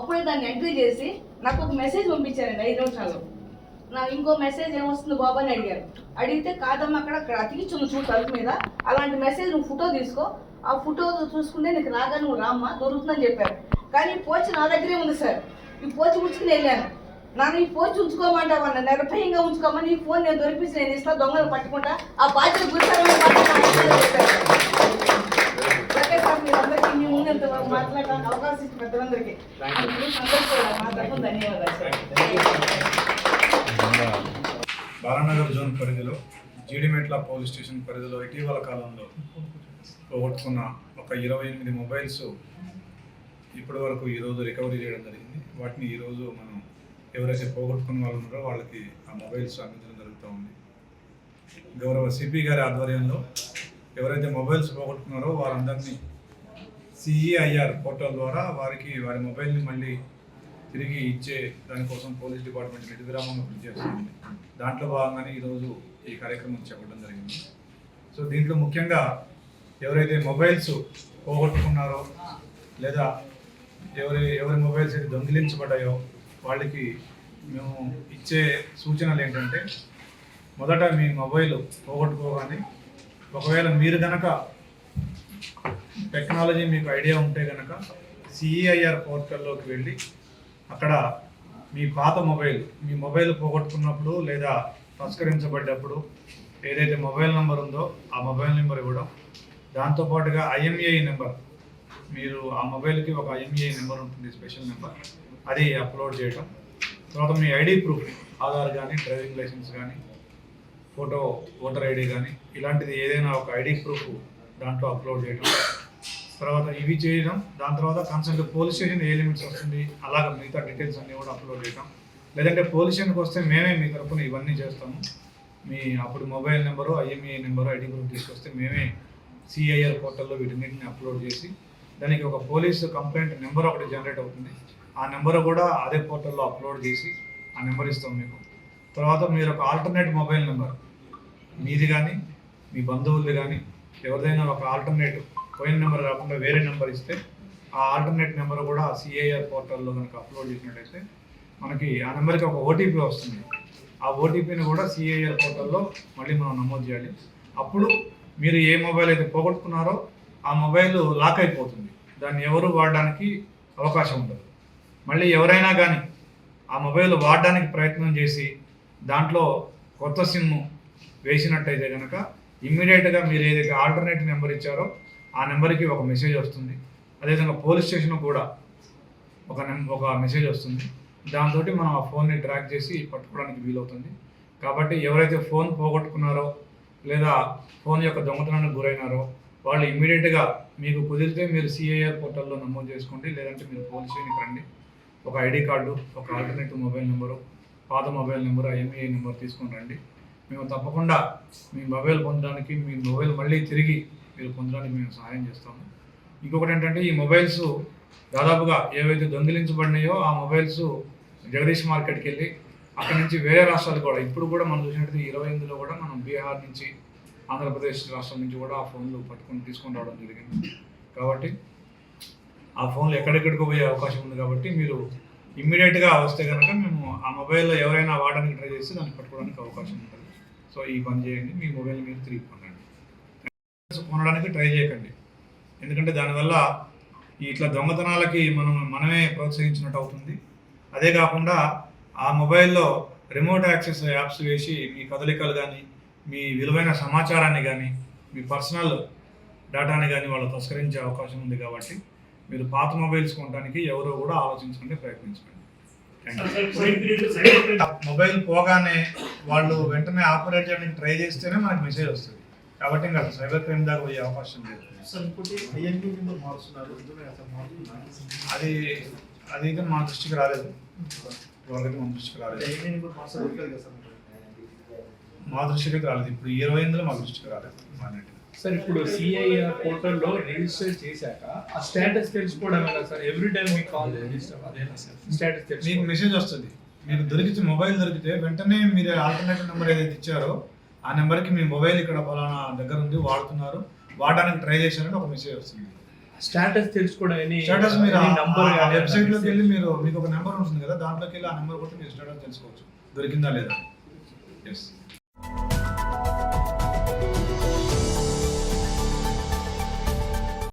అప్పుడే దాన్ని ఎంట్రీ చేసి నాకు ఒక మెసేజ్ పంపించారండి 5 నిమిషాల్లో. నా ఇంకో మెసేజ్ ఏమొస్తుంది బాబు అని అడిగారు. అడిగితే కాదమ్మా అక్కడ అతికించుంది చూడు తలుపు మీద, అలాంటి మెసేజ్ నువ్వు ఫోటో తీసుకో, ఆ ఫోటో చూసుకుంటే నీకు రాగా నువ్వు రామ్మా దొరుకుతుందని చెప్పారు. కానీ ఈ పోచి నా దగ్గరే ఉంది సార్. ఈ పోచి ఉంచుకుని వెళ్ళాను. నన్ను ఈ పోచి ఉంచుకోమంటావన్నా, నిర్భయంగా ఉంచుకోమని, ఈ ఫోన్ నేను దొరికించి నేను ఇస్తా, దొంగలు పట్టుకుంటా, ఆ బాధ్యత గుర్తారని సార్ మీరందరికీ మీ ముందు ఎంతవరకు మాట్లాడడానికి అవకాశం ఇచ్చిన పెద్దలందరికీ మా తరఫున ధన్యవాదాలు సార్. బాలానగర్ జోన్ పరిధిలో జీడిమెట్ల పోలీస్ స్టేషన్ పరిధిలో ఇటీవల కాలంలో పోగొట్టుకున్న ఒక 28 మొబైల్స్ ఇప్పటి వరకు ఈరోజు రికవరీ చేయడం జరిగింది. వాటిని ఈరోజు మనం ఎవరైతే పోగొట్టుకున్న వాళ్ళు ఉన్నారో వాళ్ళకి ఆ మొబైల్స్ అందించడం జరుగుతూ ఉంది. గౌరవ సిపి గారి ఆధ్వర్యంలో ఎవరైతే మొబైల్స్ పోగొట్టుకున్నారో వారందరినీ CEIR పోర్టల్ ద్వారా వారి మొబైల్ని మళ్ళీ తిరిగి ఇచ్చే దానికోసం పోలీస్ డిపార్ట్మెంట్ నిర్విరామంగా కృషి చేస్తుంది. దాంట్లో భాగంగానే ఈరోజు ఈ కార్యక్రమం చేపట్టడం జరిగింది. సో దీంట్లో ముఖ్యంగా ఎవరైతే మొబైల్స్ పోగొట్టుకున్నారో లేదా ఎవరి మొబైల్స్ అయితే దొంగిలించబడ్డాయో వాళ్ళకి మేము ఇచ్చే సూచనలు ఏంటంటే, మొదట మీ మొబైల్ పోగొట్టుకోగానే ఒకవేళ మీరు కనుక టెక్నాలజీ మీకు ఐడియా ఉంటే కనుక CEIR పోర్టల్లోకి వెళ్ళి అక్కడ మీ పాత మీ మొబైల్ పోగొట్టుకున్నప్పుడు లేదా తస్కరించబడ్డప్పుడు ఏదైతే మొబైల్ నెంబర్ ఉందో ఆ మొబైల్ నెంబర్ ఇవ్వడం, దాంతోపాటుగా IMEI నెంబర్, మీరు ఆ మొబైల్కి ఒక IMEI నెంబర్ ఉంటుంది, స్పెషల్ నెంబర్, అది అప్లోడ్ చేయడం. తర్వాత మీ ఐడి ప్రూఫ్, ఆధార్ కానీ, డ్రైవింగ్ లైసెన్స్ కానీ, ఫోటో, ఓటర్ ఐడి కానీ, ఇలాంటిది ఏదైనా ఒక ఐడి ప్రూఫ్ దాంట్లో అప్లోడ్ చేయడం. తర్వాత ఇవి చేయడం, దాని తర్వాత కన్సల్ట్ పోలీస్ స్టేషన్ ఏ లిమిట్స్ వస్తుంది అలాగ మిగతా డీటెయిల్స్ అన్నీ కూడా అప్లోడ్ చేయడం. లేదంటే పోలీస్ స్టేషన్కి వస్తే మేమే మీ తరఫున ఇవన్నీ చేస్తాము. మీ అప్పుడు mobile number, IMEI number, ID proof తీసుకొస్తే మేమే CEIR పోర్టల్లో వీటన్నిటిని అప్లోడ్ చేసి దానికి ఒక పోలీసు కంప్లైంట్ నెంబర్ ఒకటి జనరేట్ అవుతుంది. ఆ నెంబర్ కూడా అదే పోర్టల్లో అప్లోడ్ చేసి ఆ నెంబర్ ఇస్తాం మీకు. తర్వాత మీరు ఒక ఆల్టర్నేట్ మొబైల్ నెంబర్, మీది కానీ మీ బంధువులది కానీ ఎవరిదైనా ఒక ఆల్టర్నేటివ్ పోయిన నెంబర్ కాకుండా వేరే నెంబర్ ఇస్తే ఆ ఆల్టర్నేట్ నెంబర్ కూడా CEIR పోర్టల్లో కనుక అప్లోడ్ చేసినట్టయితే మనకి ఆ నెంబర్కి ఒక OTP వస్తుంది. ఆ OTPని కూడా CEIR పోర్టల్లో మళ్ళీ మనం నమోదు చేయాలి. అప్పుడు మీరు ఏ మొబైల్ అయితే పోగొట్టుకున్నారో ఆ మొబైల్ లాక్ అయిపోతుంది, దాన్ని ఎవరు వాడడానికి అవకాశం ఉండదు. మళ్ళీ ఎవరైనా కానీ ఆ మొబైల్ వాడడానికి ప్రయత్నం చేసి దాంట్లో కొత్త సిమ్ వేసినట్టయితే కనుక ఇమ్మీడియట్గా మీరు ఏదైతే ఆల్టర్నేట్ నెంబర్ ఇచ్చారో ఆ నెంబర్కి ఒక మెసేజ్ వస్తుంది. అదేవిధంగా పోలీస్ స్టేషన్కి కూడా ఒక మెసేజ్ వస్తుంది. దాంతో మనం ఆ ఫోన్ని ట్రాక్ చేసి పట్టుకోవడానికి వీలవుతుంది. కాబట్టి ఎవరైతే ఫోన్ పోగొట్టుకున్నారో లేదా ఫోన్ యొక్క దొంగతనానికి గురైనారో వాళ్ళు ఇమ్మీడియట్గా మీకు కుదిరితే మీరు CEIR పోర్టల్లో నమోదు చేసుకోండి. లేదంటే మీరు పోలీస్ స్టేషన్కి రండి. ఒక ఐడి కార్డు, ఒక ఆల్టర్నేటివ్ మొబైల్ నెంబరు, పాత మొబైల్ నెంబరు, IMEI నెంబర్ తీసుకొని రండి. మేము తప్పకుండా మీ మొబైల్ పొందడానికి, మీ మొబైల్ మళ్ళీ తిరిగి మీరు పొందడానికి మేము సహాయం చేస్తాము. ఇంకొకటి ఏంటంటే, ఈ మొబైల్స్ దాదాపుగా ఏవైతే దొంగిలించబడినాయో ఆ మొబైల్స్ జగదీష్ మార్కెట్కి వెళ్ళి అక్కడి నుంచి వేరే రాష్ట్రాలు కూడా, ఇప్పుడు కూడా మనం చూసినట్టు 28లో కూడా మనం బీహార్ నుంచి, ఆంధ్రప్రదేశ్ రాష్ట్రం నుంచి కూడా ఆ ఫోన్లు తీసుకొని రావడం జరిగింది. కాబట్టి ఆ ఫోన్లు ఎక్కడెక్కడికి పోయే అవకాశం ఉంది. కాబట్టి మీరు ఇమ్మీడియట్గా వస్తే కనుక మేము ఆ మొబైల్లో ఎవరైనా వాడడానికి ట్రై చేస్తే దాన్ని పట్టుకోవడానికి అవకాశం ఉంటుంది. సో ఈ పని చేయండి, మీ మొబైల్ మీరు తిరిగి పొందండి. కొనడానికి ట్రై చేయకండి, ఎందుకంటే దానివల్ల ఇట్లా దొంగతనాలకి మనమే ప్రోత్సహించినట్టు అవుతుంది. అదే కాకుండా ఆ మొబైల్లో రిమోట్ యాక్సెస్ యాప్స్ వేసి మీ కదలికలు కానీ, మీ విలువైన సమాచారాన్ని కానీ, మీ పర్సనల్ డేటాని కానీ వాళ్ళు తస్కరించే అవకాశం ఉంది. కాబట్టి మీరు పాత మొబైల్స్ కొనడానికి ఎవరో కూడా ఆలోచించండి, ప్రయత్నించండి. మొబైల్ పోగానే వాళ్ళు వెంటనే ఆపరేట్ చేయడానికి ట్రై చేస్తేనే మనకు మెసేజ్ వస్తుంది. కాబట్టి ఇంకా సైబర్ క్రైమ్ దాకా పోయే అవకాశం లేదు. అది మా దృష్టికి రాలేదు, మా దృష్టికి రాలేదు. ఇప్పుడు 28లో మా దృష్టికి రాలేదు. సార్ ఇప్పుడు CEIR పోర్టల్లో రిజిస్టర్ చేశాక ఆ స్టేటస్ తెలుసుకోవడం ఎలా సార్? ఎవ్రీ టైం మీకు కాల్ రిజిస్టర్ అదేనా సార్? స్టేటస్ మీకు మెసేజ్ వస్తుంది. మీకు దొరికితే మొబైల్ దొరికితే వెంటనే మీరు ఆల్టర్నేటివ్ నెంబర్ ఏదైతే ఇచ్చారో ఆ నెంబర్కి మీ మొబైల్ ఇక్కడ ఫలానా దగ్గర ఉంది, వాడుతున్నారు, వాడడానికి ట్రై చేశారంటే ఒక మెసేజ్ వస్తుంది. స్టేటస్ తెలుసుకోవడం స్టేటస్ మీరు నంబర్ వెబ్సైట్ లోకి వెళ్ళి మీరు మీకు ఒక నెంబర్ ఉంటుంది కదా, దాంట్లోకి వెళ్ళి ఆ నెంబర్ కొట్టి మీరు స్టేటస్ తెలుసుకోవచ్చు దొరికిందా లేదా. ఎస్